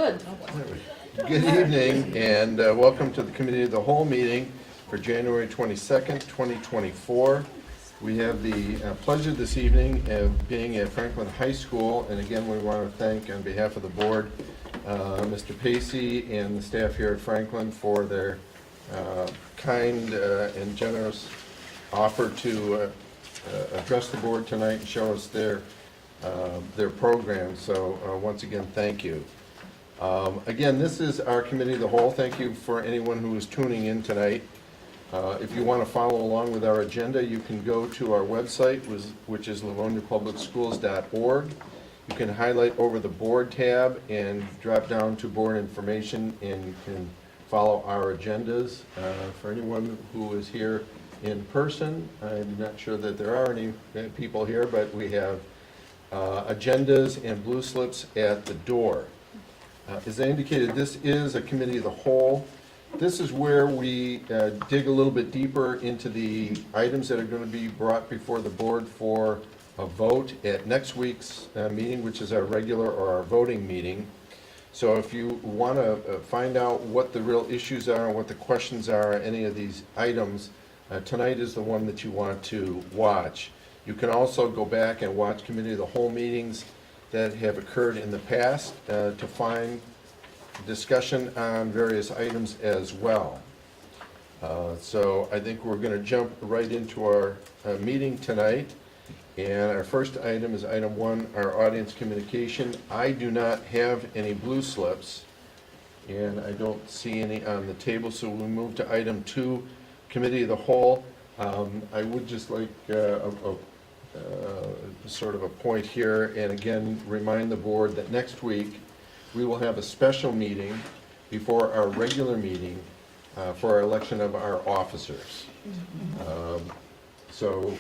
Good. Good evening and welcome to the Committee of the Whole meeting for January 22nd, 2024. We have the pleasure this evening of being at Franklin High School, and again we want to thank on behalf of the board Mr. Pacey and the staff here at Franklin for their kind and generous offer to address the board tonight and show us their program. So once again, thank you. Again, this is our Committee of the Whole. Thank you for anyone who is tuning in tonight. If you want to follow along with our agenda, you can go to our website, which is livoniapublicschools.org. You can highlight over the board tab and drop down to board information, and you can follow our agendas. For anyone who is here in person, I'm not sure that there are any people here, but we have agendas and blue slips at the door. As I indicated, this is a Committee of the Whole. This is where we dig a little bit deeper into the items that are going to be brought before the board for a vote at next week's meeting, which is our regular or our voting meeting. So if you want to find out what the real issues are and what the questions are on any of these items, tonight is the one that you want to watch. You can also go back and watch Committee of the Whole meetings that have occurred in the past to find discussion on various items as well. So I think we're going to jump right into our meeting tonight. And our first item is item 1, our audience communication. I do not have any blue slips, and I don't see any on the table, so we'll move to item 2, Committee of the Whole. I would just like sort of a point here, and again remind the board that next week we will have a special meeting before our regular meeting for our election of our officers. So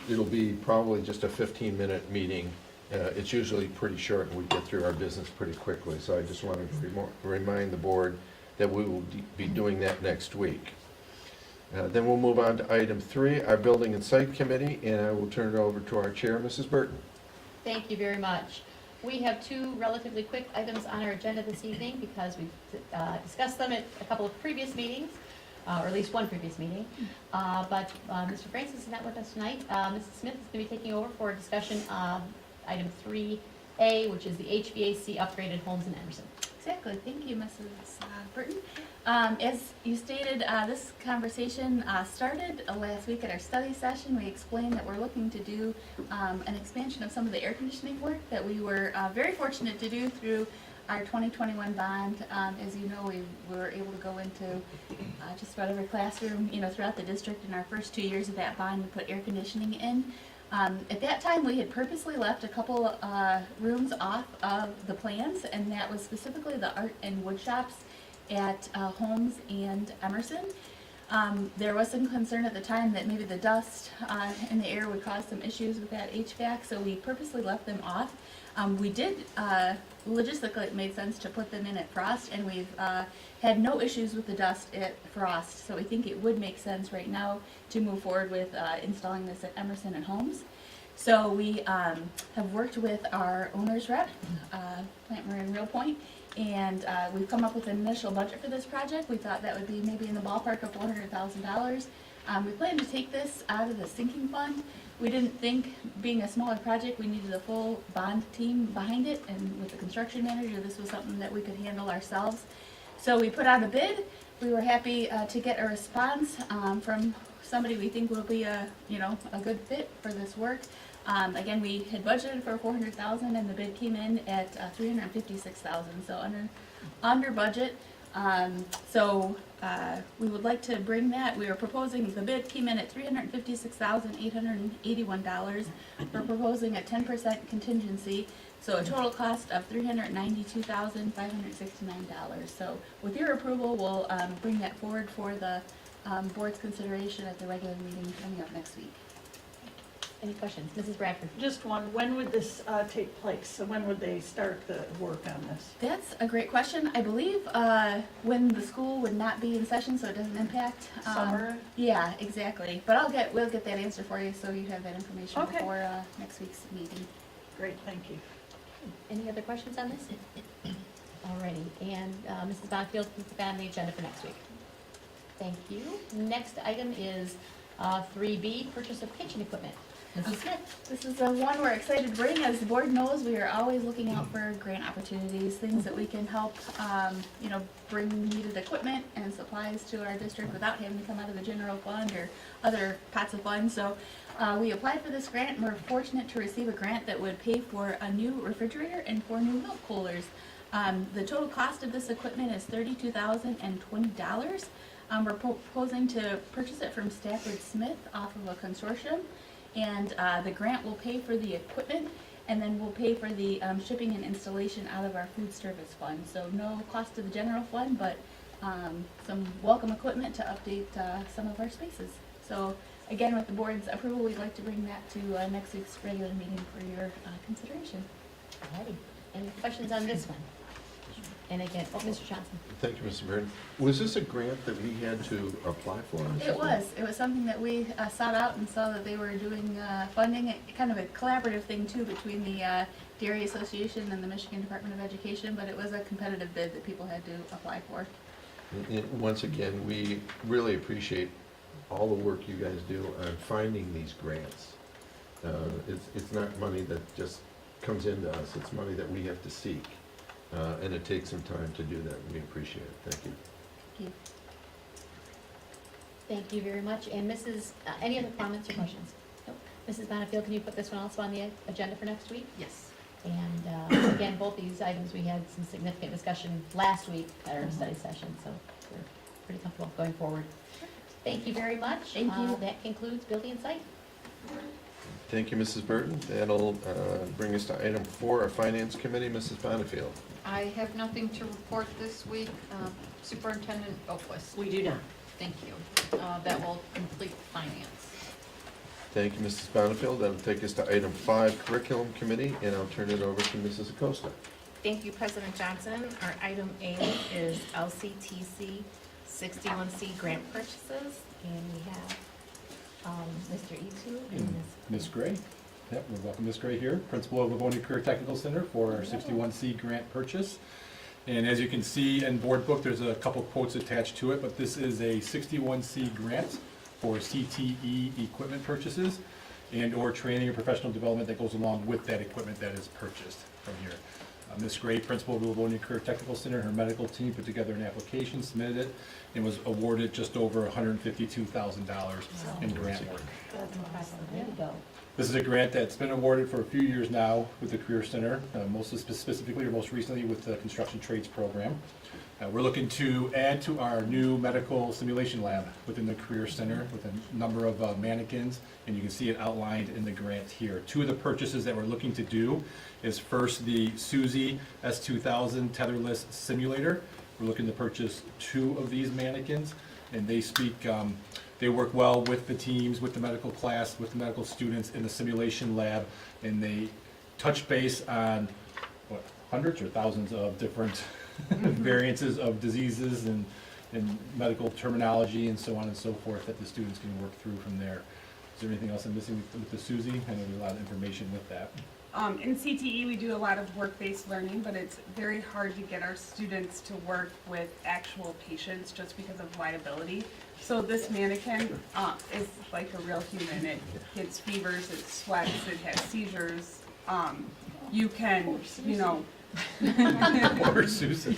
it'll be probably just a 15-minute meeting. It's usually pretty short and we get through our business pretty quickly, so I just wanted to remind the board that we will be doing that next week. Then we'll move on to item 3, our Building and Site Committee, and I will turn it over to our chair, Mrs. Burton. Thank you very much. We have 2 relatively quick items on our agenda this evening because we've discussed them at a couple of previous meetings, or at least one previous meeting. But Mr. Francis is not with us tonight. Mrs. Smith is going to be taking over for a discussion of item 3A, which is the HVAC upgraded homes in Emerson. Exactly. Thank you, Mrs. Burton. As you stated, this conversation started last week at our study session. We explained that we're looking to do an expansion of some of the air conditioning work that we were very fortunate to do through our 2021 bond. As you know, we were able to go into just about every classroom, throughout the district in our first 2 years of that bond and put air conditioning in. At that time, we had purposely left a couple rooms off of the plans, and that was specifically the art and wood shops at Holmes and Emerson. There was some concern at the time that maybe the dust in the air would cause some issues with that HVAC, so we purposely left them off. We did, logistically it made sense to put them in at Frost, and we've had no issues with the dust at Frost, so we think it would make sense right now to move forward with installing this at Emerson and Holmes. So we have worked with our owner's rep, Plant Marin Real Point, and we've come up with an initial budget for this project. We thought that would be maybe in the ballpark of $400,000. We plan to take this out of the sinking fund. We didn't think, being a smaller project, we needed a full bond team behind it, and with the construction manager, this was something that we could handle ourselves. So we put out a bid. We were happy to get a response from somebody we think will be a good fit for this work. Again, we had budgeted for $400,000, and the bid came in at $356,000, so under budget. We would like to bring that. We are proposing, the bid came in at $356,881. We're proposing a 10% contingency, so a total cost of $392,569. So with your approval, we'll bring that forward for the board's consideration at the regular meeting coming up next week. Any questions? Mrs. Bradford? Just one, when would this take place? So when would they start the work on this? That's a great question. I believe when the school would not be in session, so it doesn't impact Summer? Yeah, exactly. But we'll get that answer for you, so you have that information Okay. before next week's meeting. Great, thank you. Any other questions on this? Alrighty, and Mrs. Bonnefield, please put that on the agenda for next week. Thank you. Next item is 3B, purchase of kitchen equipment. Mrs. Smith. This is one we're excited to bring. As the board knows, we are always looking out for grant opportunities, things that we can help, bring needed equipment and supplies to our district without having to come out of the general fund or other pots of funds. So we applied for this grant, and we're fortunate to receive a grant that would pay for a new refrigerator and 4 new milk coolers. The total cost of this equipment is $32,020. We're proposing to purchase it from Stafford Smith off of a consortium. And the grant will pay for the equipment, and then we'll pay for the shipping and installation out of our food service fund. So no cost to the general fund, but some welcome equipment to update some of our spaces. So again, with the board's approval, we'd like to bring that to next week's regular meeting for your consideration. Alrighty, any questions on this one? And again, Mr. Johnson. Thank you, Mr. Burton. Was this a grant that we had to apply for? or It something? was something that we sought out and saw that they were doing funding, kind of a collaborative thing too between the Dairy Association and the Michigan Department of Education, but it was a competitive bid that people had to apply for. And once again, we really appreciate all the work you guys do on finding these grants. It's not money that just comes into us, it's money that we have to seek. And it takes some time to do that. We appreciate it. Thank you. Thank you. Thank you very much. And Mrs., any other comments or questions? Nope. Mrs. Bonnefield, can you put this one also on the agenda for next week? Yes. And again, both these items, we had some significant discussion last week at our study session, so we're pretty comfortable going forward. Thank you very much. Thank you. That concludes building and site. Thank you, Mrs. Burton. That'll bring us to item 4, our Finance Committee. Mrs. Bonnefield. I have nothing to report this week. Superintendent Oquist. We do not. Thank you. That will complete finance. Thank you, Mrs. Bonnefield. That'll take us to item 5, Curriculum Committee, and I'll turn it over to Mrs. Acosta. Thank you, President Johnson. Our item A is LCTC 61C grant purchases, and we have Mr. Etu and Ms. Gray. Yep, we welcome Ms. Gray here, principal of Livonia Career Technical Center for our 61C grant purchase. And as you can see in board book, there's a couple quotes attached to it, but this is a 61C grant for CTE equipment purchases and or training or professional development that goes along with that equipment that is purchased from here. Ms. Gray, principal of the Livonia Career Technical Center, her medical team put together an application, submitted it, and was awarded just over $152,000 in grant work. That's impressive. There you go. This is a grant that's been awarded for a few years now with the Career Center, most specifically or most recently with the Construction Trades Program. We're looking to add to our new medical simulation lab within the Career Center with a number of mannequins, and you can see it outlined in the grant here. 2 of the purchases that we're looking to do is first the Suzy S2000 tetherless simulator. We're looking to purchase 2 of these mannequins, and they work well with the teams, with the medical class, with the medical students in the simulation lab, and they touch base on hundreds or thousands of different variances of diseases and medical terminology and so on and so forth that the students can work through from there. Is there anything else I'm missing with the Suzy? I know there's a lot of information with that. In CTE, we do a lot of work-based learning, but it's very hard to get our students to work with actual patients just because of liability. So this mannequin is like a real human. It gets fevers, it sweats, it has seizures. You can, Or Susan.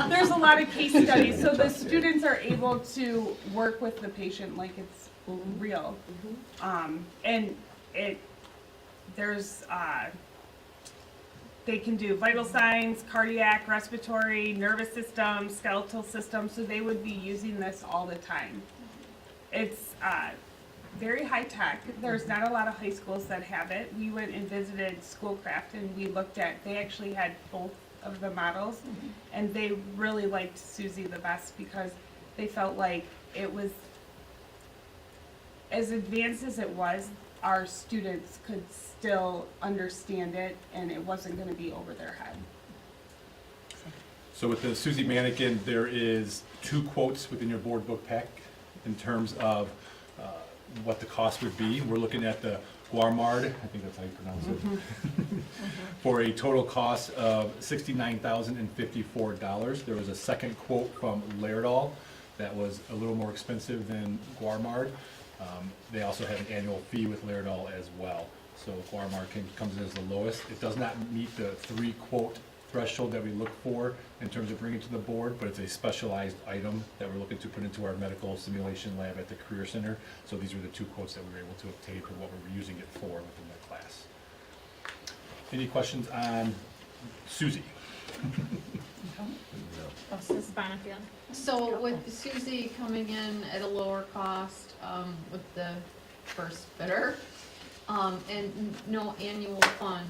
there's a lot of case studies, so the students are able to work with the patient like it's real. They can do vital signs, cardiac, respiratory, nervous system, skeletal system, so they would be using this all the time. It's very high tech. There's not a lot of high schools that have it. We went and visited Schoolcraft and we looked at, they actually had both of the models, and they really liked Suzy the best because they felt like it was, as advanced as it was, our students could still understand it and it wasn't going to be over their head. So with the Suzy mannequin, there is 2 quotes within your board book pack in terms of what the cost would be. We're looking at the Guarmard, I think that's how you pronounce it, for a total cost of $69,054. There was a second quote from Laerdal that was a little more expensive than Guarmard. They also have an annual fee with Laerdal as well. So Guarmard comes in as the lowest. It does not meet the 3-quote threshold that we look for in terms of bringing it to the board, but it's a specialized item that we're looking to put into our medical simulation lab at the Career Center. So these were the 2 quotes that we were able to obtain for what we're using it for within the class. Any questions on Susie? Mrs. Bonnefield? So with Susie coming in at a lower cost, with the first bidder, and no annual fund,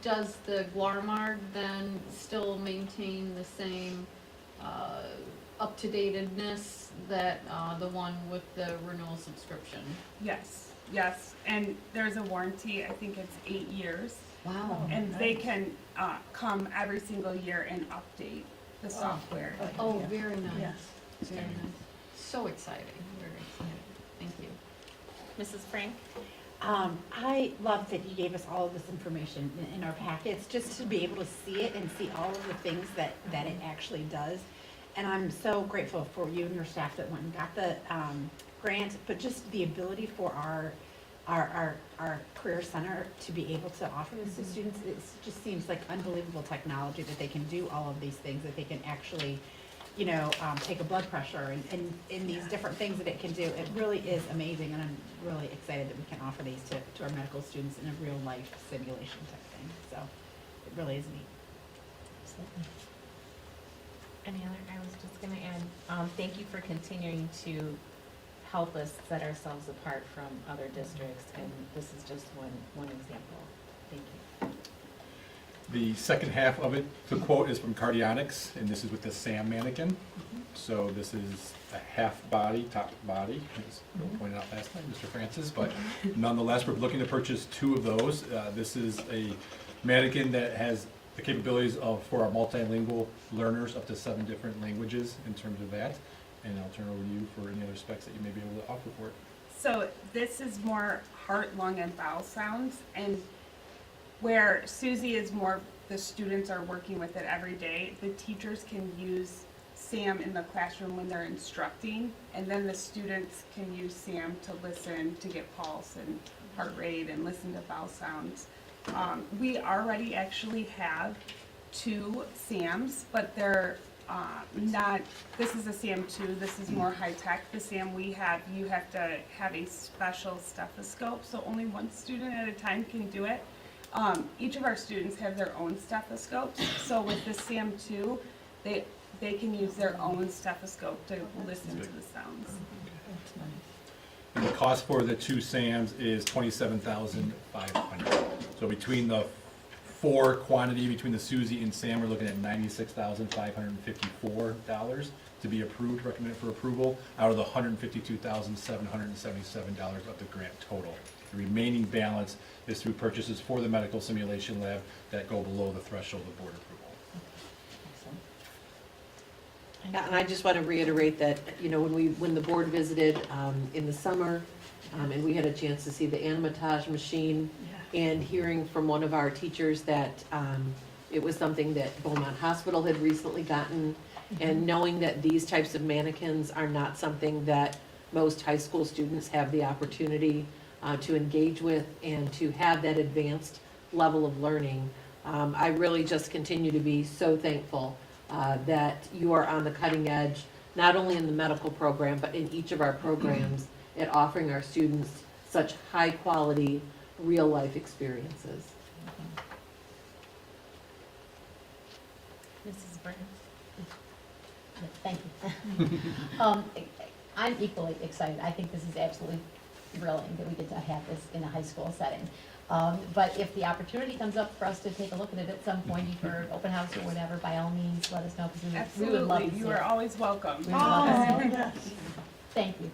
does the Guarmard then still maintain the same, up-to-datedness that, the one with the renewal subscription? Yes, yes, and there's a warranty, I think it's 8 years. Wow. And they can come every single year and update the software. Oh, very nice, Yes. very nice. So exciting, very exciting. Thank you. Mrs. Frank? I love that you gave us all of this information in our packets, just to be able to see it and see all of the things that it actually does. And I'm so grateful for you and your staff that went and got the grant, but just the ability for our Career Center to be able to offer this to students, it just seems like unbelievable technology that they can do all of these things, that they can actually, you know, take a blood pressure and these different things that it can do. It really is amazing, and I'm really excited that we can offer these to our medical students in a real life simulation type thing. So it really is neat. Any other, I was just gonna add, thank you for continuing to help us set ourselves apart from other districts, and this is just one example. Thank you. The second half of it, the quote is from Cardionics, and this is with the SAM mannequin. So this is a half body, top body, as Bill pointed out last time, Mr. Francis, but nonetheless, we're looking to purchase 2 of those. This is a mannequin that has the capabilities for our multilingual learners, up to 7 different languages in terms of that. And I'll turn over to you for any other specs that you may be able to offer for it. So this is more heart, lung, and bowel sounds, and where Susie is more, the students are working with it every day, the teachers can use SAM in the classroom when they're instructing, and then the students can use SAM to listen, to get pulse and heart rate and listen to bowel sounds. We already actually have 2 SAMs, but they're not, this is a SAM 2, this is more high tech. The SAM we have, you have to have a special stethoscope, so only 1 student at a time can do it. Each of our students have their own stethoscopes, so with the SAM 2, they can use their own stethoscope to listen to the sounds. And the cost for the 2 SAMs is $27,500. So between the 4 quantity, between the Susie and SAM, we're looking at $96,554 to be approved, recommended for approval, out of the $152,777 of the grant total. The remaining balance is through purchases for the medical simulation lab that go below the threshold of board approval. Yeah, and I just want to reiterate that, you know, when the board visited in the summer, and we had a chance to see the animatage machine, and hearing from one of our teachers that it was something that Beaumont Hospital had recently gotten, and knowing that these types of mannequins are not something that most high school students have the opportunity to engage with and to have that advanced level of learning, I really just continue to be so thankful that you are on the cutting edge, not only in the medical program, but in each of our programs at offering our students such high-quality, real-life experiences. Mrs. Brennan? Thank you. I'm equally excited. I think this is absolutely thrilling that we get to have this in a high school setting. But if the opportunity comes up for us to take a look at it at some point, for open house or whatever, by all means, let us know, because we would love to Absolutely, see you are it. always welcome. We would love to see it. yes. Thank you.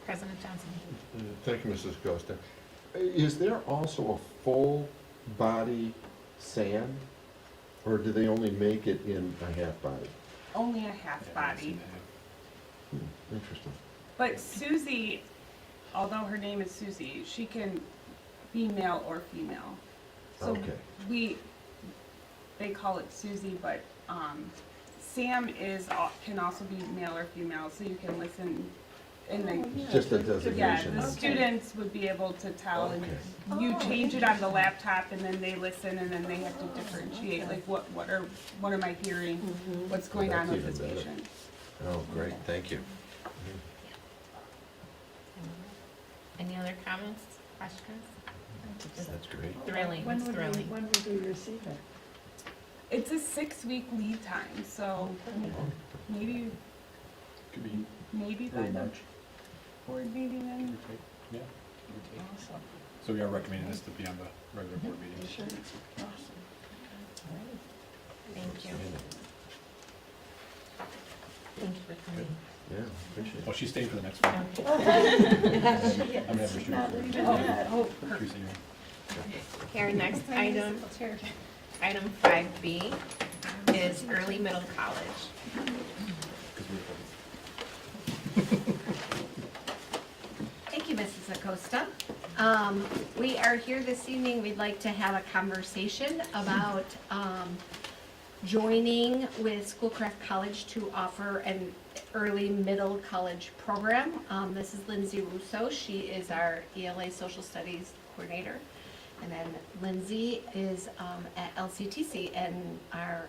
President Johnson? Thank you, Mrs. Costa. Is there also a full body SAM, or do they only make it in a half body? Only a half body. Interesting. But Susie, although her name is Susie, she can be male or female. So Okay. they call it Susie, but Sam can also be male or female, so you can listen in the, Just a yeah, designation. the students would be able to tell, and Okay. you change it on the laptop, and then they listen, and then they have to differentiate, like, what am I hearing? What's going on with That's this even better. patient? Oh, great, thank you. Any other comments, questions? That's great. Thrilling, When it's would thrilling. when would we receive it? It's a 6-week lead time, so maybe Could be by early the March. board meeting Give then. or take. Yeah. Give or take. Awesome. So we are recommending this to be on the regular board meeting. Sure. Awesome. Thank you. Thank you for coming. Yeah, appreciate Oh, it. she's staying for the next one. I'm gonna have her shoot Not for leaving yet. Oh, Teresa, you- Our next item, item 5B, is early middle college. 'cause we're- Thank you, Mrs. Acosta. We are here this evening, we'd like to have a conversation about joining with Schoolcraft College to offer an early middle college program. This is Lindsay Russo, she is our ELA Social Studies Coordinator. And then Lindsay is at LCTC, and our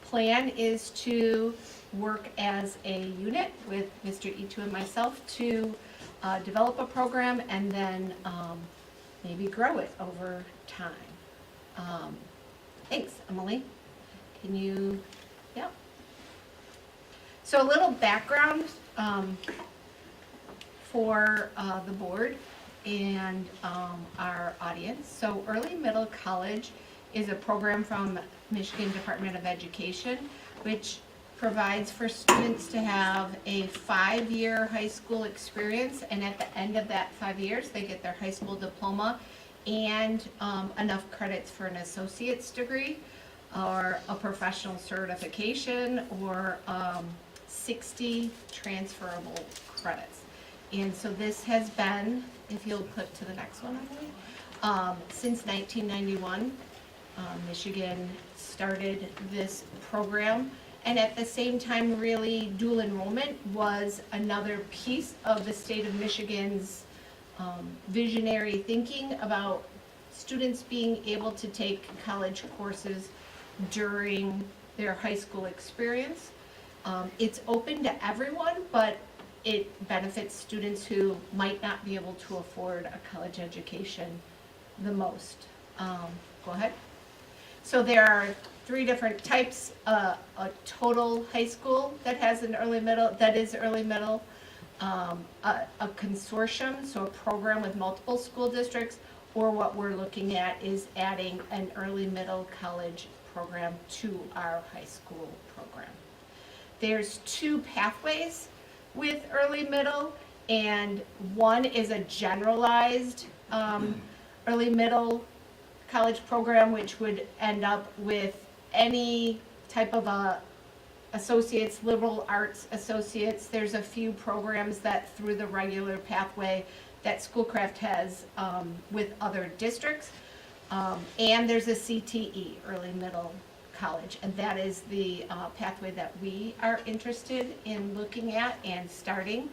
plan is to work as a unit with Mr. Itu and myself to develop a program and then maybe grow it over time. Thanks, Emily. Can you, yeah. So a little background for the board and our audience. So early middle college is a program from Michigan Department of Education, which provides for students to have a 5-year high school experience, and at the end of that 5 years, they get their high school diploma and enough credits for an associate's degree or a professional certification or 60 transferable credits. And so this has been, if you'll click to the next one, I believe, since 1991, Michigan started this program. And at the same time, really, dual enrollment was another piece of the state of Michigan's visionary thinking about students being able to take college courses during their high school experience. It's open to everyone, but it benefits students who might not be able to afford a college education the most. Go ahead. So there are 3 different types, a total high school that has an early middle, that is early middle, a consortium, so a program with multiple school districts, or what we're looking at is adding an early middle college program to our high school program. There's 2 pathways with early middle, and one is a generalized early middle college program, which would end up with any type of a associates, liberal arts associates. There's a few programs that through the regular pathway that Schoolcraft has with other districts. And there's a CTE, early middle college, and that is the pathway that we are interested in looking at and starting.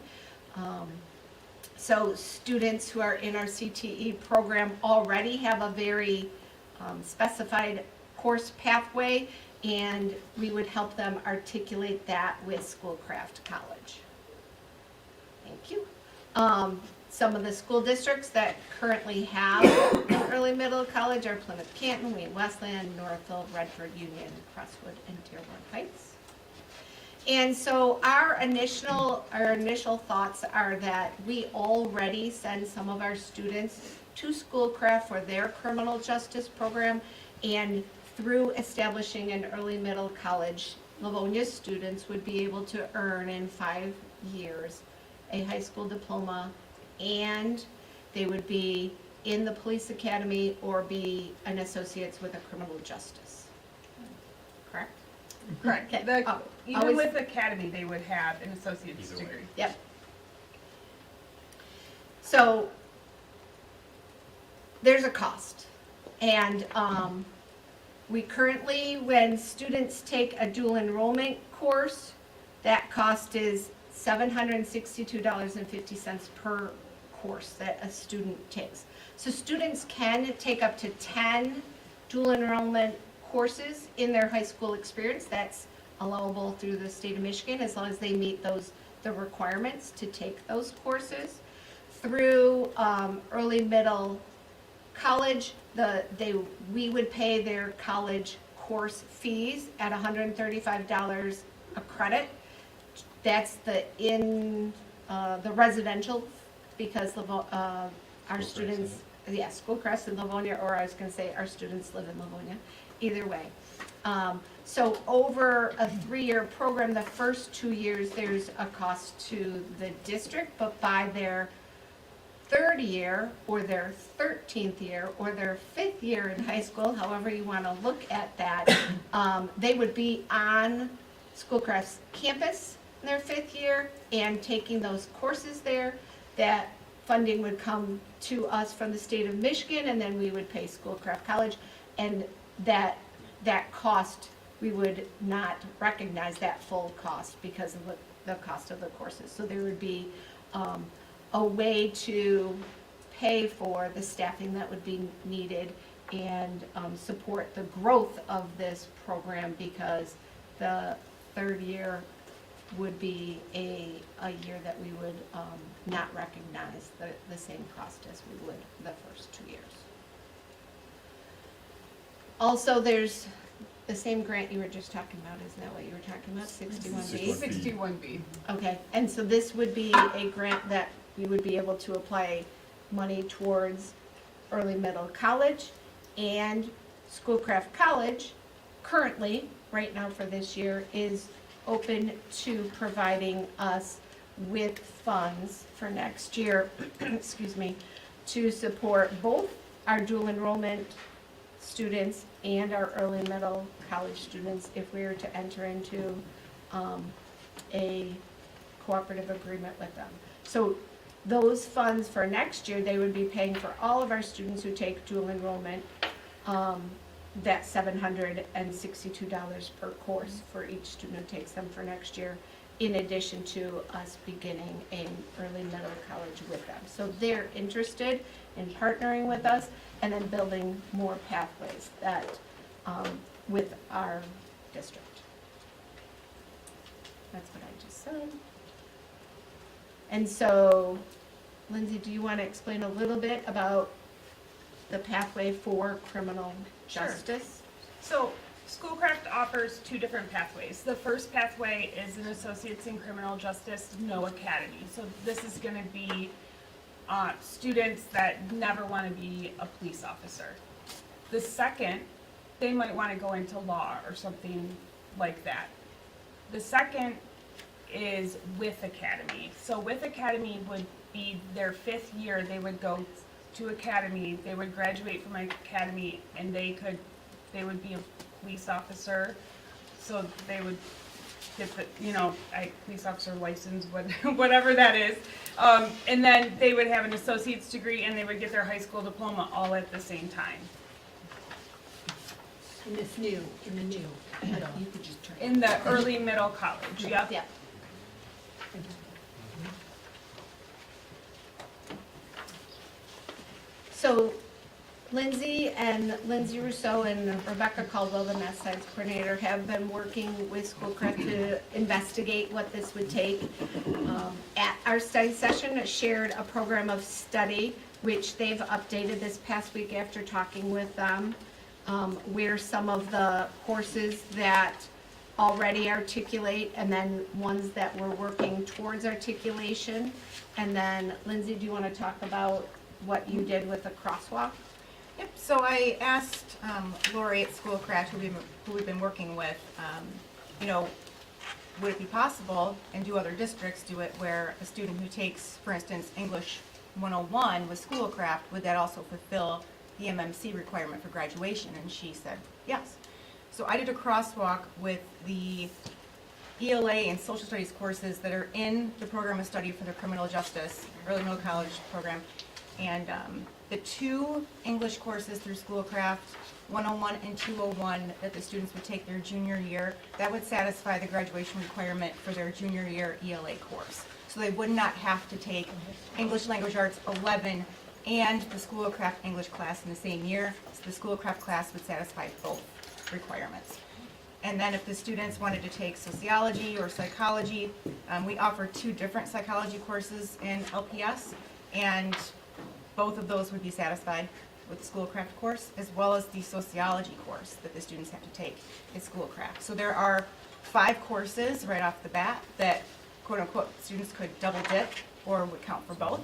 So students who are in our CTE program already have a very specified course pathway, and we would help them articulate that with Schoolcraft College. Thank you. Some of the school districts that currently have an early middle college are Plymouth Canton, Wayne Westland, Northfield, Redford, Union, Crestwood, and Dearborn Heights. And so our initial thoughts are that we already send some of our students to Schoolcraft for their criminal justice program, and through establishing an early middle college, Livonia students would be able to earn in 5 years a high school diploma, and they would be in the police academy or be an associate's with a criminal justice. Correct? Correct. Okay. The- Oh, Even always- with academy, they would have an associate's Either way. degree. Yep. So there's a cost. And we currently, when students take a dual enrollment course, that cost is $762.50 per course that a student takes. So students can take up to 10 dual enrollment courses in their high school experience. That's allowable through the state of Michigan as long as they meet the requirements to take those courses. Through early middle college, we would pay their college course fees at $135 a credit. That's the residential, because our students, Schoolcrest in Livonia, or I was gonna say our students live in Livonia, either way. So over a 3-year program, the first 2 years, there's a cost to the district, but by their 3rd year, or their 13th year, or their 5th year in high school, however you wanna look at that, they would be on Schoolcraft's campus in their 5th year and taking those courses there. That funding would come to us from the state of Michigan, and then we would pay Schoolcraft College, and that cost, we would not recognize that full cost because of the cost of the courses. So there would be a way to pay for the staffing that would be needed and support the growth of this program, because the 3rd year would be a year that we would not recognize the same cost as we would the first 2 years. Also, there's the same grant you were just talking about, isn't that what you were talking about, 61B? 61B. Okay, and so this would be a grant that we would be able to apply money towards early middle college, and Schoolcraft College currently, right now for this year, is open to providing us with funds for next year, excuse me, to support both our dual enrollment students and our early middle college students if we were to enter into a cooperative agreement with them. So those funds for next year, they would be paying for all of our students who take dual enrollment, that $762 per course for each student who takes them for next year, in addition to us beginning an early middle college with them. So they're interested in partnering with us and then building more pathways that, with our district. That's what I just said. And so, Lindsay, do you want to explain a little bit about the pathway for criminal justice? So Schoolcraft offers 2 different pathways. The first pathway is an Associates in Criminal Justice No Academy. So this is going to be students that never want to be a police officer. The second, they might want to go into law or something like that. The second is with Academy. So with Academy would be their 5th year. They would go to Academy, they would graduate from Academy, and they would be a police officer. So they would get the, police officer license, whatever that is. And then they would have an associate's degree, and they would get their high school diploma all at the same time. In the new. You could just turn. In the early middle college, yep. Yeah. So Lindsay Rousseau and Rebecca Caldwell, the Math Science Coordinator, have been working with Schoolcraft to investigate what this would take. At our study session, shared a program of study, which they've updated this past week after talking with them, where some of the courses that already articulate, and then ones that we're working towards articulation. And then, Lindsay, do you want to talk about what you did with the crosswalk? Yep, so I asked Lori at Schoolcraft, who we've been working with, would it be possible, and do other districts do it, where a student who takes, for instance, English 101 with Schoolcraft, would that also fulfill the MMC requirement for graduation? And she said yes. So I did a crosswalk with the ELA and social studies courses that are in the program of study for the criminal justice, early middle college program. And the 2 English courses through Schoolcraft, 101 and 201, that the students would take their junior year, that would satisfy the graduation requirement for their junior year ELA course. So they would not have to take English Language Arts 11 and the Schoolcraft English class in the same year. So the Schoolcraft class would satisfy both requirements. And then if the students wanted to take sociology or psychology, we offer 2 different psychology courses in LPS, and both of those would be satisfied with the Schoolcraft course, as well as the sociology course that the students have to take at Schoolcraft. So there are 5 courses right off the bat that quote-unquote students could double dip or would count for both.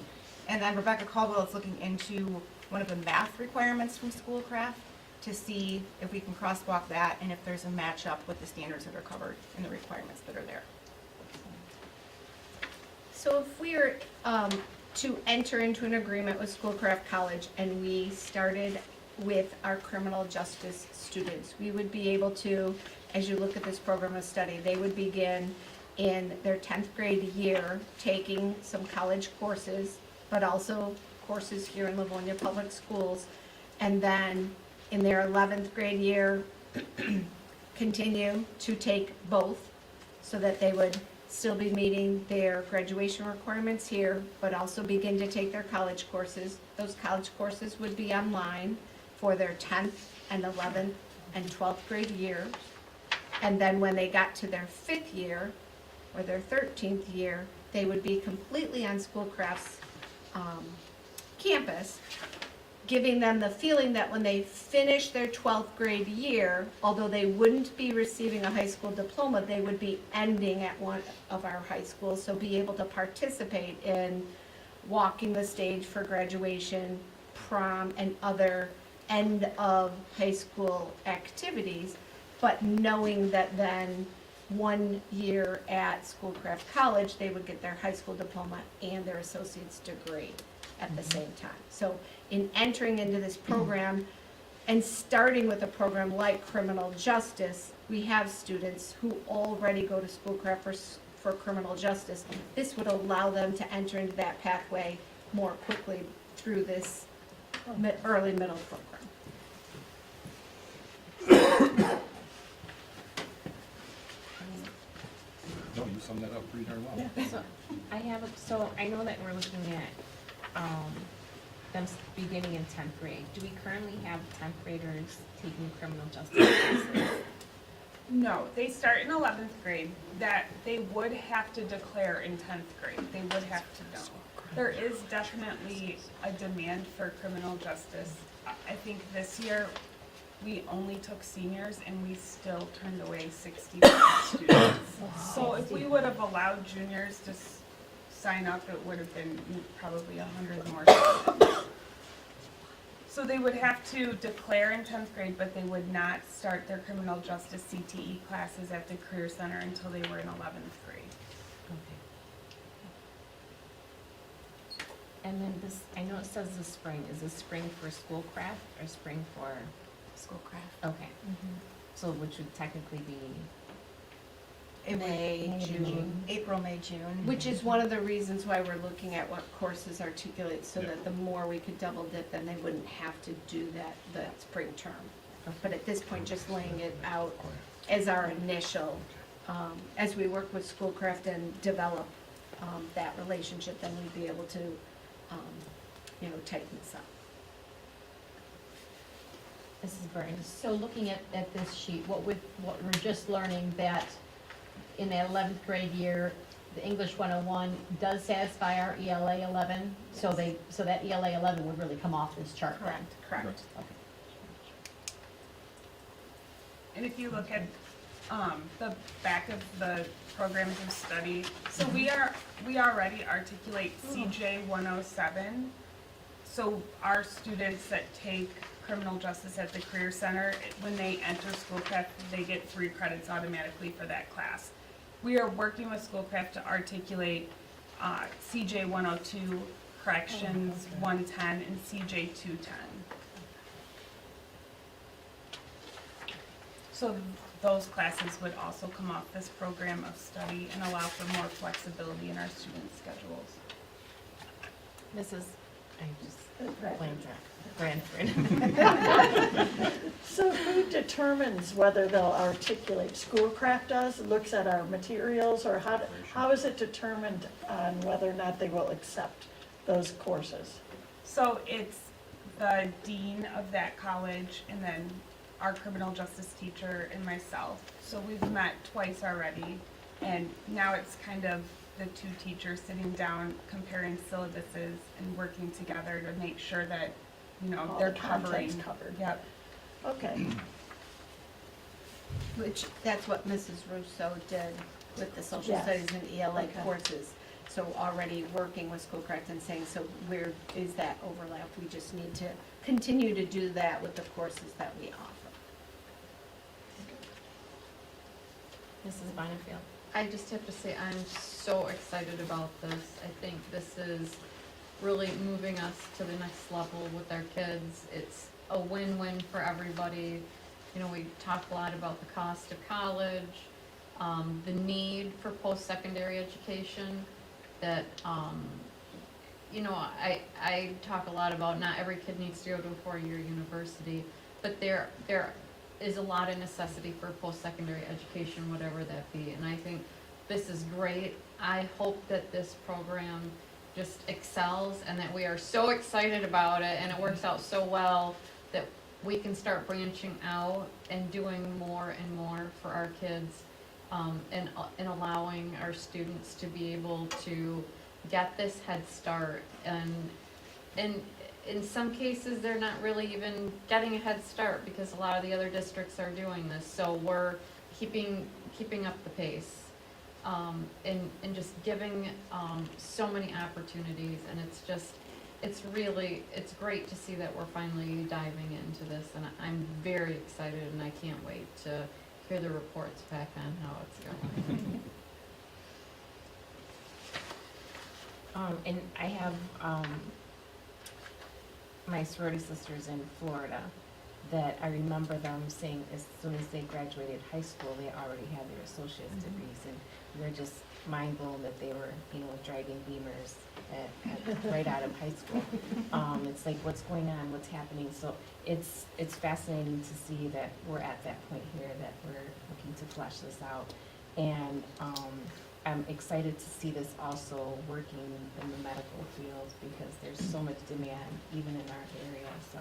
And then Rebecca Caldwell is looking into one of the math requirements from Schoolcraft to see if we can crosswalk that and if there's a match-up with the standards that are covered and the requirements that are there. So if we are to enter into an agreement with Schoolcraft College and we started with our criminal justice students, we would be able to, as you look at this program of study, they would begin in their 10th grade year taking some college courses, but also courses here in Livonia Public Schools, and then in their 11th grade year continue to take both, so that they would still be meeting their graduation requirements here, but also begin to take their college courses. Those college courses would be online for their 10th and 11th and 12th grade years. And then when they got to their 5th year or their 13th year, they would be completely on Schoolcraft's campus, giving them the feeling that when they finish their 12th grade year, although they wouldn't be receiving a high school diploma, they would be ending at one of our high schools, so be able to participate in walking the stage for graduation, prom, and other end of high school activities, but knowing that then 1 year at Schoolcraft College, they would get their high school diploma and their associate's degree at the same time. So in entering into this program and starting with a program like criminal justice, we have students who already go to Schoolcraft for criminal justice. This would allow them to enter into that pathway more quickly through this early middle program. No, you summed that up pretty darn well. So so I know that we're looking at them beginning in 10th grade. Do we currently have 10th graders taking criminal justice classes? No, they start in 11th grade, that they would have to declare in 10th grade. They would have to know. There is definitely a demand for criminal justice. I think this year, we only took seniors and we still turned away 60 students. So if we would have allowed juniors to sign up, it would have been probably 100 more students. So they would have to declare in 10th grade, but they would not start their criminal justice CTE classes at the Career Center until they were in 11th grade. Okay. And then this, I know it says the spring. Is this spring for Schoolcraft or spring for? Schoolcraft. Okay. So which would technically be? May, June, April, May, June. Which is one of the reasons why we're looking at what courses articulate, so that the more we could double dip, then they wouldn't have to do that spring term. But at this point, just laying it out as our initial, as we work with Schoolcraft and develop that relationship, then we'd be able to, tighten this up. Mrs. Burton, so looking at this sheet, what we're just learning that in the 11th grade year, the English 101 does satisfy our ELA 11, so that ELA 11 would really come off this chart then? Correct. Okay. And if you look at the back of the programs of study, so we already articulate CJ 107. So our students that take criminal justice at the Career Center, when they enter Schoolcraft, they get 3 credits automatically for that class. We are working with Schoolcraft to articulate CJ 102, Corrections 110, and CJ 210. So those classes would also come off this program of study and allow for more flexibility in our students' schedules. Mrs., I just, Bradford. Branford. So who determines whether they'll articulate? Schoolcraft does, looks at our materials, or how is it determined on whether or not they will accept those courses? So it's the dean of that college and then our criminal justice teacher and myself. So we've met twice already, and now it's kind of the two teachers sitting down, comparing syllabuses and working together to make sure that, you know, All they're the content's covering. covered. Yep. Okay, Which, that's what Mrs. Russo did with the social Yes. studies and ELA Okay. courses. So already working with Schoolcraft and saying, so where is that overlap? We just need to continue to do that with the courses that we offer. Mrs. Bonnefield. I just have to say, I'm so excited about this. I think this is really moving us to the next level with our kids. It's a win-win for everybody. You know, we talk a lot about the cost of college, the need for post-secondary education, that, you know, I talk a lot about not every kid needs to go to a four-year university, but there is a lot of necessity for post-secondary education, whatever that be, and I think this is great. I hope that this program just excels and that we are so excited about it and it works out so well that we can start branching out and doing more and more for our kids, and allowing our students to be able to get this head start. And in some cases, they're not really even getting a head start because a lot of the other districts are doing this. So we're keeping up the pace, and just giving so many opportunities. And it's great to see that we're finally diving into this. And I'm very excited, and I can't wait to hear the reports back on how it's going. And I have, my sorority sisters in Florida, that I remember them saying as soon as they graduated high school, they already had their associate's degrees, and we're just mind blown that they were, you know, driving Beamers right out of high school. It's like, what's going on, what's happening? So it's fascinating to see that we're at that point here, that we're looking to flesh this out. And I'm excited to see this also working in the medical field, because there's so much demand even in our area. So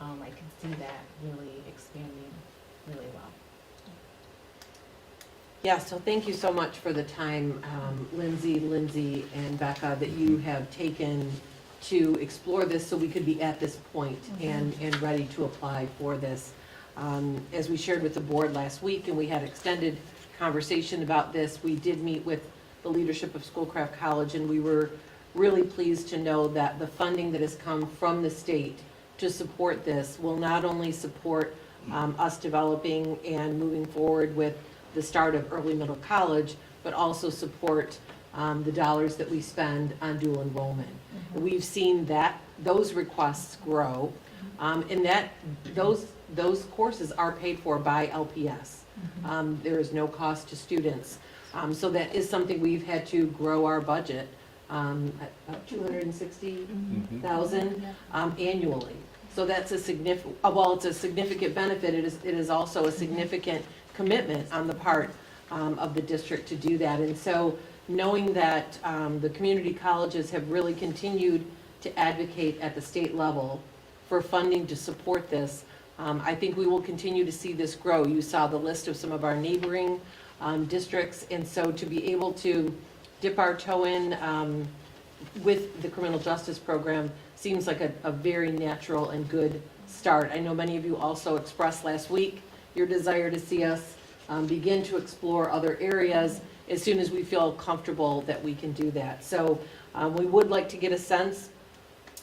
I can see that really expanding really well. Yeah, so thank you so much for the time, Lindsay, and Becca, that you have taken to explore this so we could be at this point and ready to apply for this. As we shared with the board last week, and we had extended conversation about this, we did meet with the leadership of Schoolcraft College, and we were really pleased to know that the funding that has come from the state to support this will not only support us developing and moving forward with the start of early middle college, but also support the dollars that we spend on dual enrollment. We've seen that those requests grow, and that those courses are paid for by LPS. There is no cost to students. So that is something we've had to grow our budget at about $260,000 annually. So that's a significant, while it's a significant benefit, it is also a significant commitment on the part of the district to do that. And so knowing that the community colleges have really continued to advocate at the state level for funding to support this, I think we will continue to see this grow. You saw the list of some of our neighboring districts, and so to be able to dip our toe in with the criminal justice program seems like a very natural and good start. I know many of you also expressed last week your desire to see us begin to explore other areas as soon as we feel comfortable that we can do that. So we would like to get a sense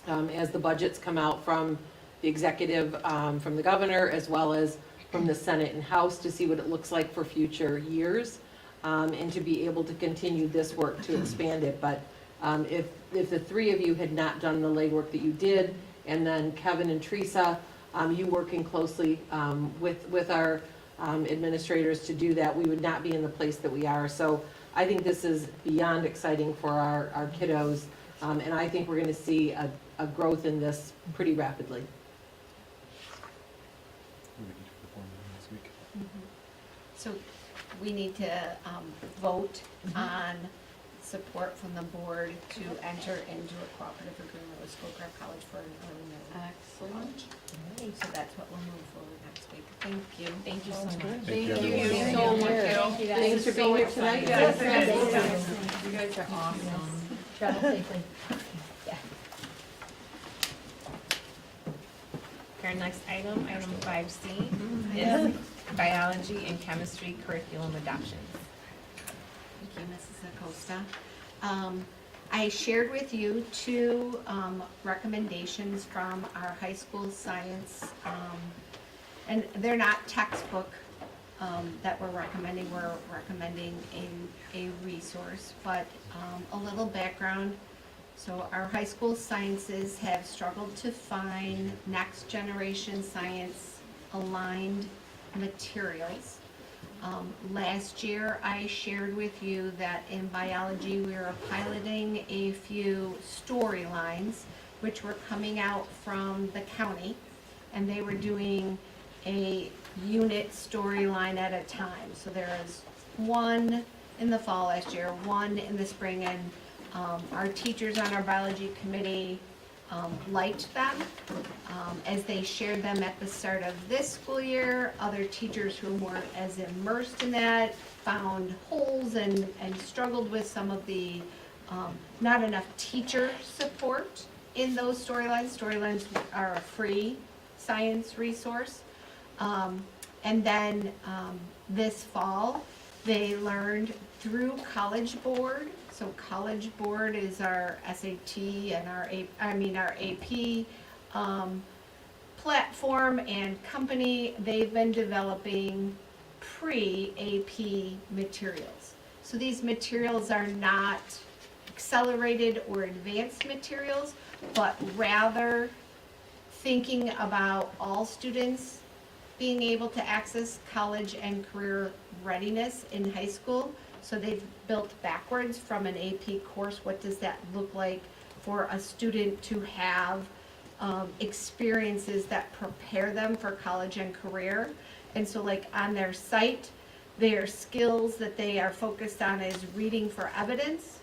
as the budgets come out from the executive, from the governor, as well as from the Senate and House, to see what it looks like for future years, and to be able to continue this work to expand it. But if the three of you had not done the legwork that you did, and then Kevin and Teresa, you working closely with our administrators to do that, we would not be in the place that we are. So I think this is beyond exciting for our kiddos, and I think we're gonna see a growth in this pretty rapidly. So we need to vote on support from the board to enter into a cooperative agreement with Schoolcraft College for an early middle. Excellent. So that's what we'll move forward next week. Thank you. Thank you so much. Thank you, Thank you everyone. so much. Thank you, guys. Thanks for being here tonight. You guys are awesome. Travel safely. Our next item, item 5C, is biology and chemistry curriculum adoptions. Thank you, Mrs. Acosta. I shared with you two recommendations from our high school science, and they're not textbook that we're recommending a resource, but a little background. So our high school sciences have struggled to find next generation science aligned materials. Last year, I shared with you that in biology, we were piloting a few storylines, which were coming out from the county, and they were doing a unit storyline at a time. So there is one in the fall last year, one in the spring, and our teachers on our biology committee liked them as they shared them at the start of this school year. Other teachers who weren't as immersed in that found holes and struggled with some of the not enough teacher support in those storylines. Storylines are a free science resource. And then this fall, they learned through College Board. So College Board is our SAT and our AP platform and company. They've been developing pre-AP materials. So these materials are not accelerated or advanced materials, but rather thinking about all students being able to access college and career readiness in high school. So they've built backwards from an AP course. What does that look like for a student to have experiences that prepare them for college and career? And so like on their site, their skills that they are focused on is reading for evidence,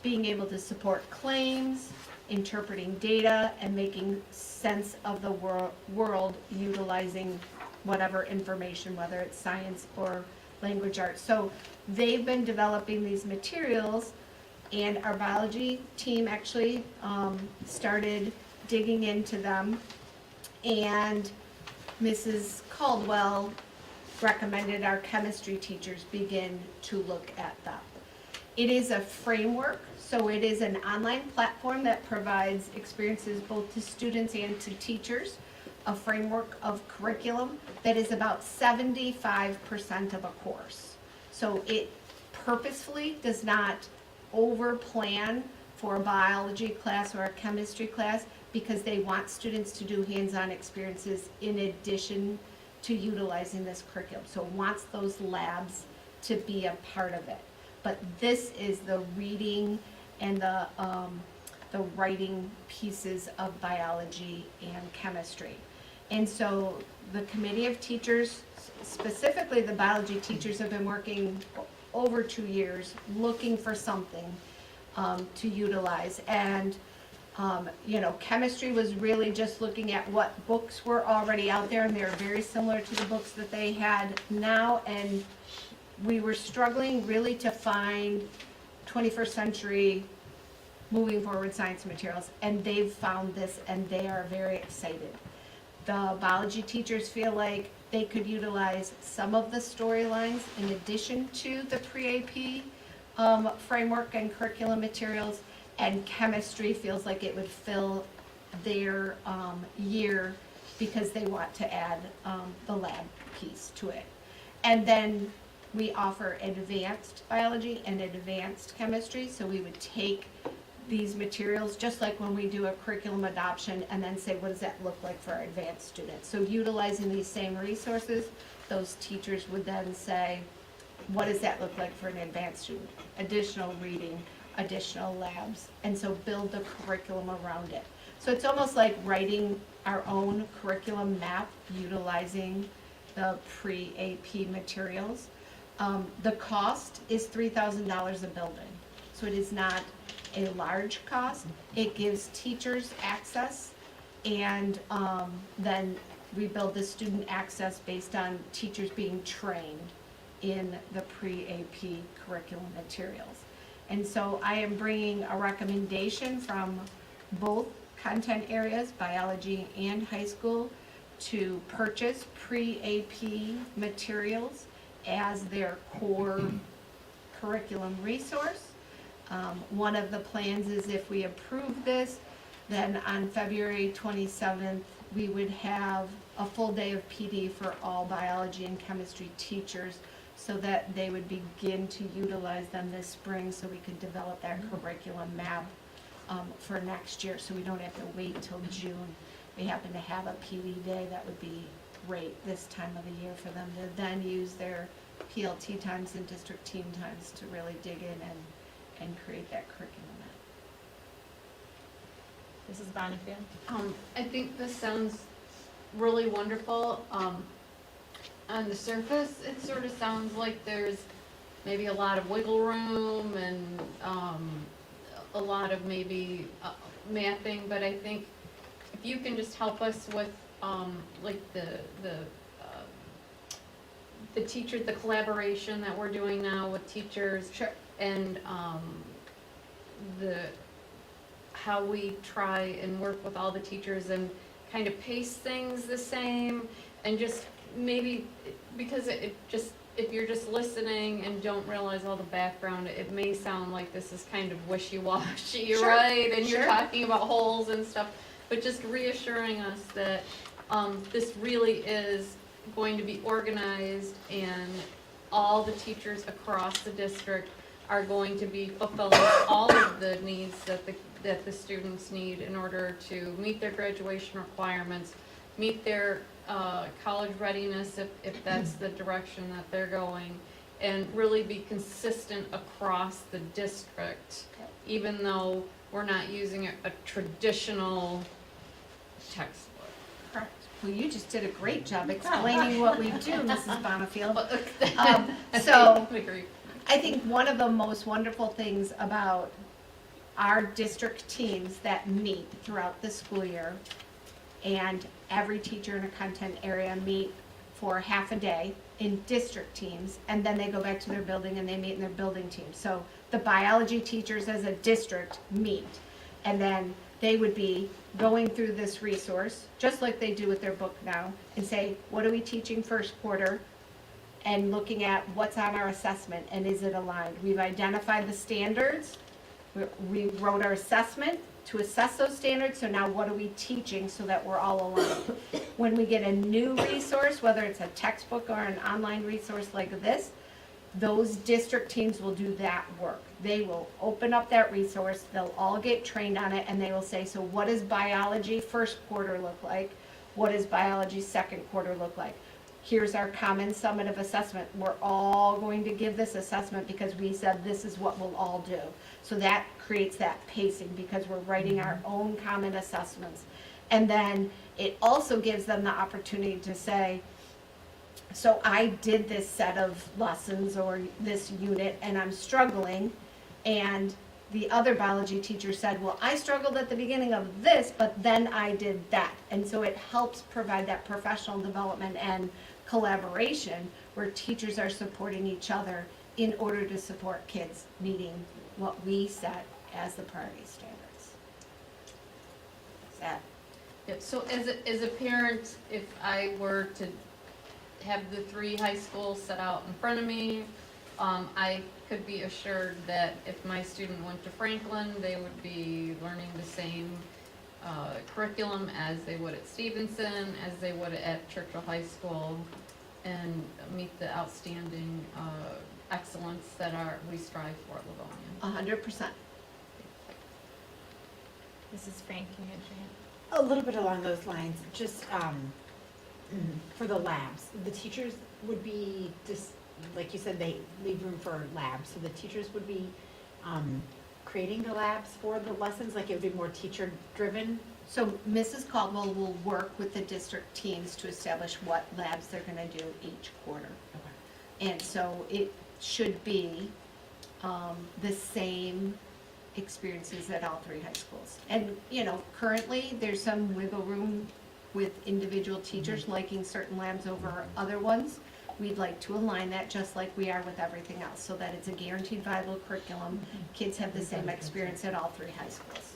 being able to support claims, interpreting data, and making sense of the world utilizing whatever information, whether it's science or language arts. So they've been developing these materials, and our biology team actually started digging into them, and Mrs. Caldwell recommended our chemistry teachers begin to look at them. It is a framework, so it is an online platform that provides experiences both to students and to teachers, a framework of curriculum that is about 75% of a course. So it purposefully does not over-plan for a biology class or a chemistry class because they want students to do hands-on experiences in addition to utilizing this curriculum. So it wants those labs to be a part of it. But this is the reading and the writing pieces of biology and chemistry. And so the committee of teachers, specifically the biology teachers, have been working over 2 years looking for something to utilize. And chemistry was really just looking at what books were already out there, and they're very similar to the books that they had now. And we were struggling really to find 21st century moving forward science materials, and they've found this, and they are very excited. The biology teachers feel like they could utilize some of the storylines in addition to the pre-AP framework and curriculum materials, and chemistry feels like it would fill their year because they want to add the lab piece to it. And then we offer advanced biology and advanced chemistry, so we would take these materials, just like when we do a curriculum adoption, and then say, what does that look like for our advanced students? So utilizing these same resources, those teachers would then say, what does that look like for an advanced student? Additional reading, additional labs, and so build the curriculum around it. So it's almost like writing our own curriculum map utilizing the pre-AP materials. The cost is $3,000 a building, so it is not a large cost. It gives teachers access, and then we build the student access based on teachers being trained in the pre-AP curriculum materials. And so I am bringing a recommendation from both content areas, biology and high school, to purchase pre-AP materials as their core curriculum resource. One of the plans is if we approve this, then on February 27th, we would have a full day of PD for all biology and chemistry teachers so that they would begin to utilize them this spring so we could develop that curriculum map for next year, so we don't have to wait till June. We happen to have a PD day, that would be great this time of the year for them to then use their PLT times and district team times to really dig in and create that curriculum map. Mrs. Bonnefield? I think this sounds really wonderful. On the surface, it sort of sounds like there's maybe a lot of wiggle room and a lot of maybe mapping, but I think if you can just help us with like the teacher, the collaboration that we're doing now with teachers. Sure. And how we try and work with all the teachers and kind of pace things the same, and just maybe, because it just, if you're just listening and don't realize all the background, it may sound like this is kind of wishy-washy, Sure. right? And you're Sure. talking about holes and stuff, but just reassuring us that this really is going to be organized, and all the teachers across the district are going to be fulfilling all of the needs that the students need in order to meet their graduation requirements, meet their college readiness if that's the direction that they're going, and really be consistent across the district, even though we're not using a traditional textbook. Correct. Well, you just did a great job explaining what we do, Mrs. Bonnefield. So, I think one of the most wonderful things about our district teams that meet throughout the school year, and every teacher in a content area meet for half a day in district teams, and then they go back to their building and they meet in their building teams. So the biology teachers as a district meet, and then they would be going through this resource, just like they do with their book now, and say, what are we teaching first quarter? And looking at what's on our assessment and is it aligned. We've identified the standards. We wrote our assessment to assess those standards, so now what are we teaching so that we're all aligned? When we get a new resource, whether it's a textbook or an online resource like this, those district teams will do that work. They will open up that resource, they'll all get trained on it, and they will say, so what does biology first quarter look like? What does biology second quarter look like? Here's our common summative assessment. We're all going to give this assessment because we said this is what we'll all do. So that creates that pacing because we're writing our own common assessments. And then it also gives them the opportunity to say, so I did this set of lessons or this unit and I'm struggling, and the other biology teacher said, well, I struggled at the beginning of this, but then I did that. And so it helps provide that professional development and collaboration where teachers are supporting each other in order to support kids meeting what we set as the priority standards. Is that? Yeah, so as a parent, if I were to have the 3 high schools set out in front of me, I could be assured that if my student went to Franklin, they would be learning the same curriculum as they would at Stevenson, as they would at Churchill High School, and meet the outstanding excellence that we strive for at Livonia. 100%. Mrs. Frank, can you answer? A little bit along those lines, just, for the labs, the teachers would be just, like you said, they leave room for labs, so the teachers would be creating the labs for the lessons, like it would be more teacher-driven? So Mrs. Caldwell will work with the district teams to establish what labs they're gonna do each quarter. And so it should be the same experiences at all 3 high schools. And, you know, currently, there's some wiggle room with individual teachers liking certain labs over other ones. We'd like to align that just like we are with everything else, so that it's a guaranteed viable curriculum. Kids have the same experience at all 3 high schools.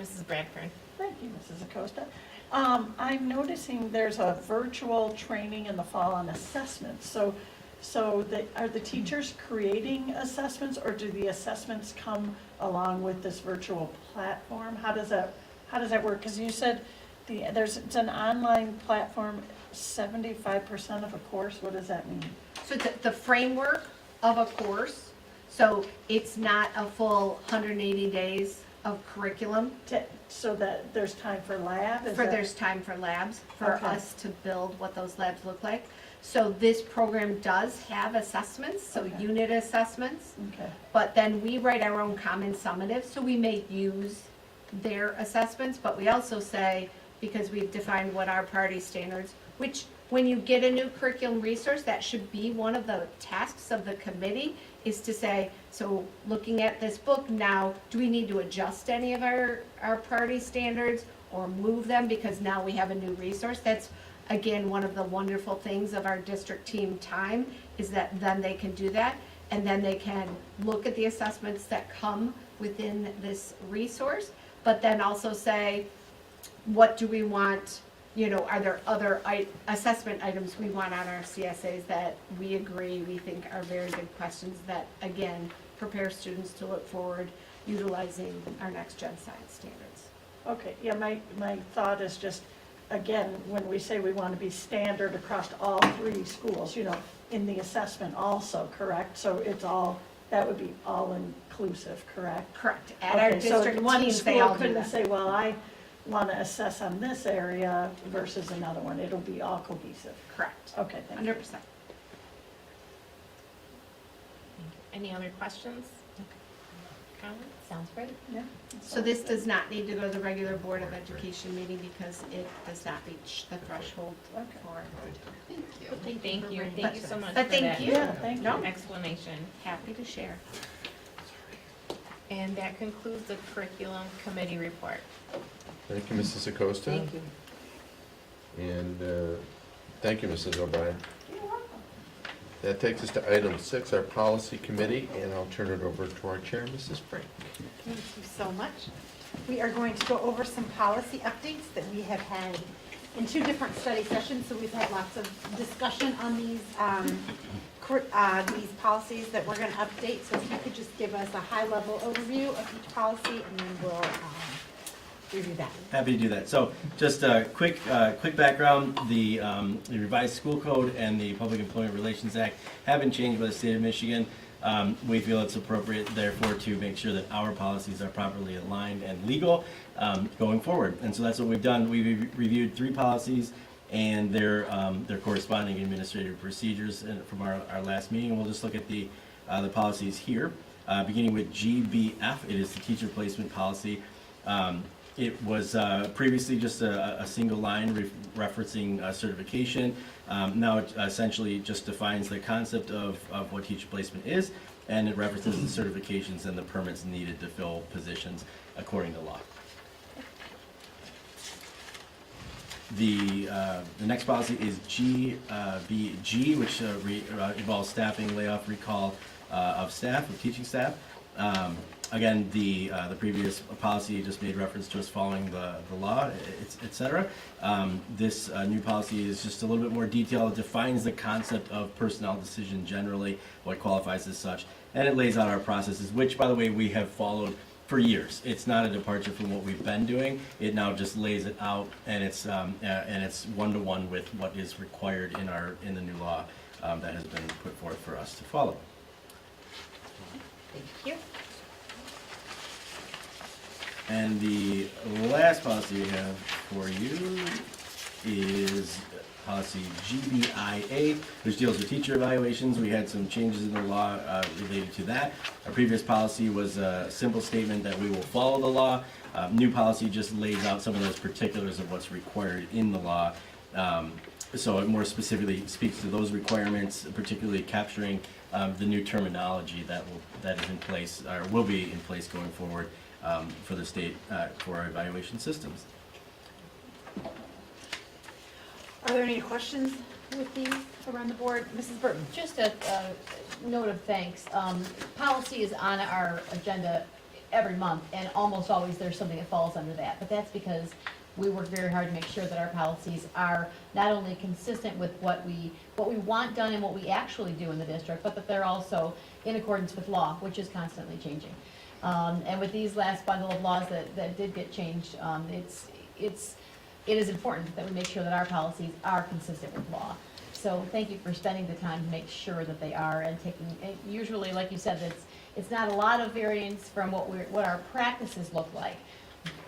Mrs. Bradford? Thank you, Mrs. Acosta. I'm noticing there's a virtual training in the fall on assessments. So are the teachers creating assessments, or do the assessments come along with this virtual platform? How does that work? Because you said it's an online platform, 75% of a course. What does that mean? So the framework of a course, so it's not a full 180 days of curriculum. So that there's time for lab? There's time for labs, for Okay. us to build what those labs look like. So this program does have assessments, so Okay. unit assessments, Okay, but then we write our own common summative, so we may use their assessments, but we also say, because we've defined what our priority standards, which when you get a new curriculum resource, that should be one of the tasks of the committee, is to say, so looking at this book now, do we need to adjust any of our priority standards or move them because now we have a new resource? That's, again, one of the wonderful things of our district team time, is that then they can do that, and then they can look at the assessments that come within this resource, but then also say, what do we want, you know, are there other assessment items we want on our CSAs that we agree, we think are very good questions that, again, prepare students to look forward utilizing our next gen science standards. okay, yeah, my thought is just, again, when we say we want to be standard across all 3 schools, you know, in the assessment also, correct? So it's all, that would be all inclusive, correct? Correct. At our Okay, district so one teams, they school all do couldn't that. say, well, I want to assess on this area versus another one. It'll be all cohesive. Correct. Okay, thank you. 100%. Any other questions? Comments? Sounds great. Yeah. So this does not need to go to the regular Board of Education meeting because it does not reach the threshold Okay. for. Thank you. Thank you, thank you so much But for thank that you. Yeah, thank you. No, explanation. happy to share. And that concludes the curriculum committee report. Thank you, Mrs. Acosta. Thank you. And thank you, Mrs. O'Brien. That takes us to item 6, our policy committee, and I'll turn it over to our chair, Mrs. Frank. Thank you so much. We are going to go over some policy updates that we have had in 2 different study sessions, so we've had lots of discussion on these policies that we're going to update. So if you could just give us a high-level overview of each policy, and then we'll review that. Happy to do that. So just a quick background. The revised school code and the Public Employment Relations Act have been changed by the state of Michigan. We feel it's appropriate, therefore, to make sure that our policies are properly aligned and legal going forward. And so that's what we've done. We've reviewed 3 policies and their corresponding administrative procedures from our last meeting. We'll just look at the policies here, beginning with GBF. It is the teacher placement policy. It was previously just a single line referencing certification. Now it essentially just defines the concept of what teacher placement is, and it references the certifications and the permits needed to fill positions according to law. The next policy is GBG, which involves staffing, layoff, recall of staff, of teaching staff. Again, the previous policy just made reference to us following the law, et cetera. This new policy is just a little bit more detailed. It defines the concept of personnel decision generally, what qualifies as such, and it lays out our processes, which, by the way, we have followed for years. It's not a departure from what we've been doing. It now just lays it out, and it's one-to-one with what is required in the new law that has been put forth for us to follow. Thank you. And the last policy we have for you is policy GBIA, which deals with teacher evaluations. We had some changes in the law related to that. Our previous policy was a simple statement that we will follow the law. New policy just lays out some of those particulars of what's required in the law. So it more specifically speaks to those requirements, particularly capturing the new terminology that is in place, or will be in place going forward for the state, for our evaluation systems. Are there any questions with these around the board? Mrs. Burton? Just a note of thanks. Policy is on our agenda every month, and almost always there's something that falls under that. But that's because we work very hard to make sure that our policies are not only consistent with what we want done and what we actually do in the district, but that they're also in accordance with law, which is constantly changing. And with these last bundle of laws that did get changed, it is important that we make sure that our policies are consistent with law. So thank you for spending the time to make sure that they are, and usually, like you said, it's not a lot of variance from what our practices look like,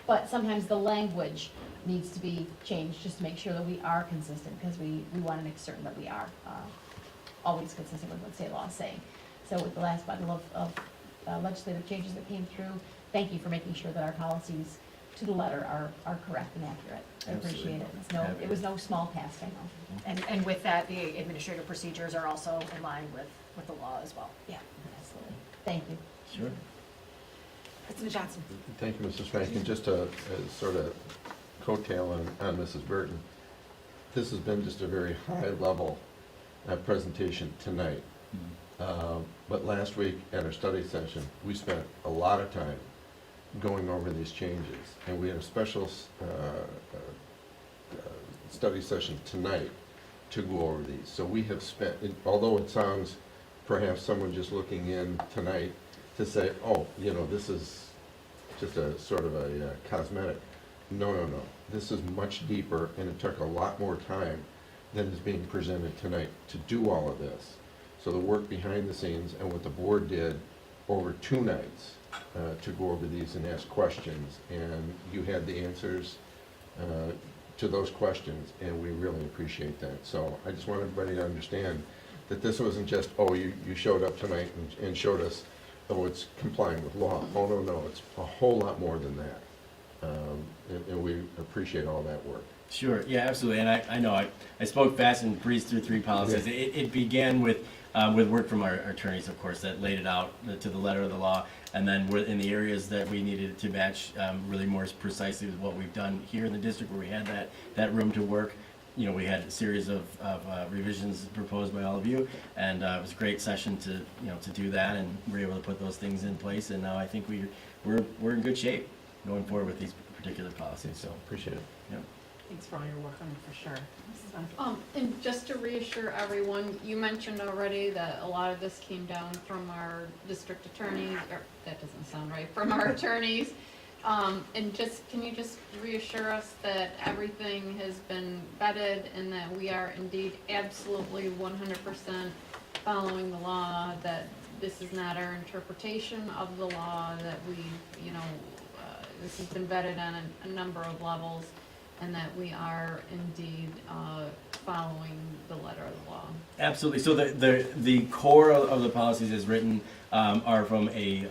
but sometimes the language needs to be changed just to make sure that we are consistent, because we want to make certain that we are always consistent with what state law is saying. So with the last bundle of legislative changes that came through, thank you for making sure that our policies to the letter are correct and accurate. I appreciate it. It was no small task, I know. And with that, the administrative procedures are also in line with the law as well. Yeah, absolutely. Thank you. Sure. President Johnson? Thank you, Mrs. Frank. And just a sort of coattail on Mrs. Burton, this has been just a very high-level presentation tonight. But last week at our study session, we spent a lot of time going over these changes, and we had a special study session tonight to go over these. So we have spent, although it sounds perhaps someone just looking in tonight to say, oh, this is just a sort of a cosmetic. No. This is much deeper, and it took a lot more time than is being presented tonight to do all of this. So the work behind the scenes and what the board did over 2 nights to go over these and ask questions, and you had the answers to those questions, and we really appreciate that. So I just want everybody to understand that this wasn't just, oh, you showed up tonight and showed us, oh, it's complying with law. Oh, no, it's a whole lot more than that. And we appreciate all that work. Sure, yeah, absolutely, and I know I spoke fast and breezed through 3 policies. It began with work from our attorneys, of course, that laid it out to the letter of the law, and then we're in the areas that we needed to match really more precisely with what we've done here in the district, where we had that room to work. We had a series of revisions proposed by all of you, and it was a great session to do that, and we're able to put those things in place, and now I think we're in good shape going forward with these particular policies. So Appreciate it. yeah. Thanks for all your work on it, for sure. Mrs. Von. And just to reassure everyone, you mentioned already that a lot of this came down from our district attorneys, or that doesn't sound right, from our attorneys. And can you just reassure us that everything has been vetted and that we are indeed absolutely 100% following the law, that this is not our interpretation of the law, that this has been vetted on a number of levels, and that we are indeed following the letter of the law? Absolutely. So the core of the policies as written are from a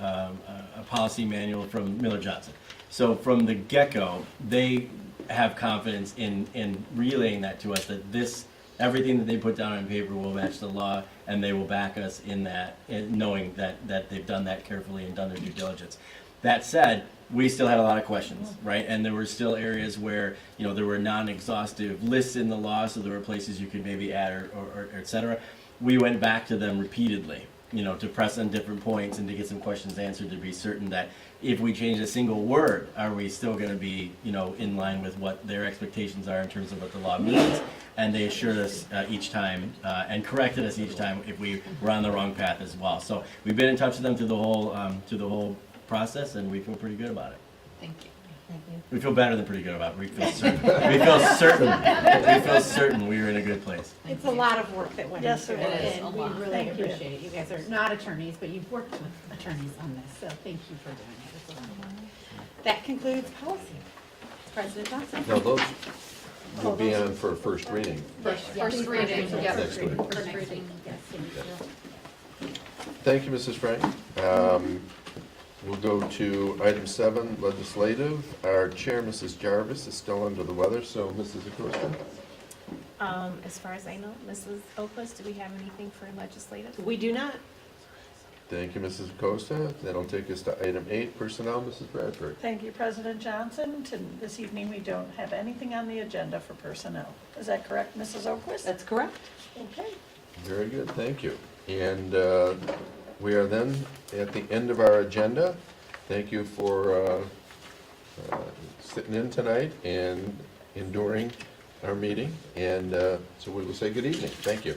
policy manual from Miller Johnson. So from the get-go, they have confidence in relaying that to us, that everything that they put down on paper will match the law, and they will back us in that, knowing that they've done that carefully and done their due diligence. That said, we still had a lot of questions, right? And there were still areas where, there were non-exhaustive lists in the law, so there were places you could maybe add or et cetera. We went back to them repeatedly, to press on different points and to get some questions answered, to be certain that if we change a single word, are we still going to be, in line with what their expectations are in terms of what the law means? And they assured us each time and corrected us each time if we were on the wrong path as well. So we've been in touch with them through the whole process, and we feel pretty good about it. Thank you. Thank you. We feel better than pretty good about it. We feel certain. We feel certain we are in a good place. It's a lot of work that went Yes, into it it, is. and we really appreciate it. You guys are not attorneys, but you've worked with attorneys on this, so thank you for doing it. It's a lot of work. That concludes policy. President Johnson. No, those will be on for first reading. First reading, yeah. Next week. First reading. Thank you, Mrs. Frank. We'll go to item 7, legislative. Our chair, Mrs. Jarvis, is still under the weather, so Mrs. Acosta. As far as I know, Mrs. Opus, do we have anything for legislative? We do not. Thank you, Mrs. Acosta. That'll take us to item 8, personnel, Mrs. Bradford. Thank you, President Johnson. This evening, we don't have anything on the agenda for personnel. Is that correct, Mrs. O'Quist? That's correct. Okay. Very good, thank you. And we are then at the end of our agenda. Thank you for sitting in tonight and enduring our meeting. And so we will say good evening. Thank you.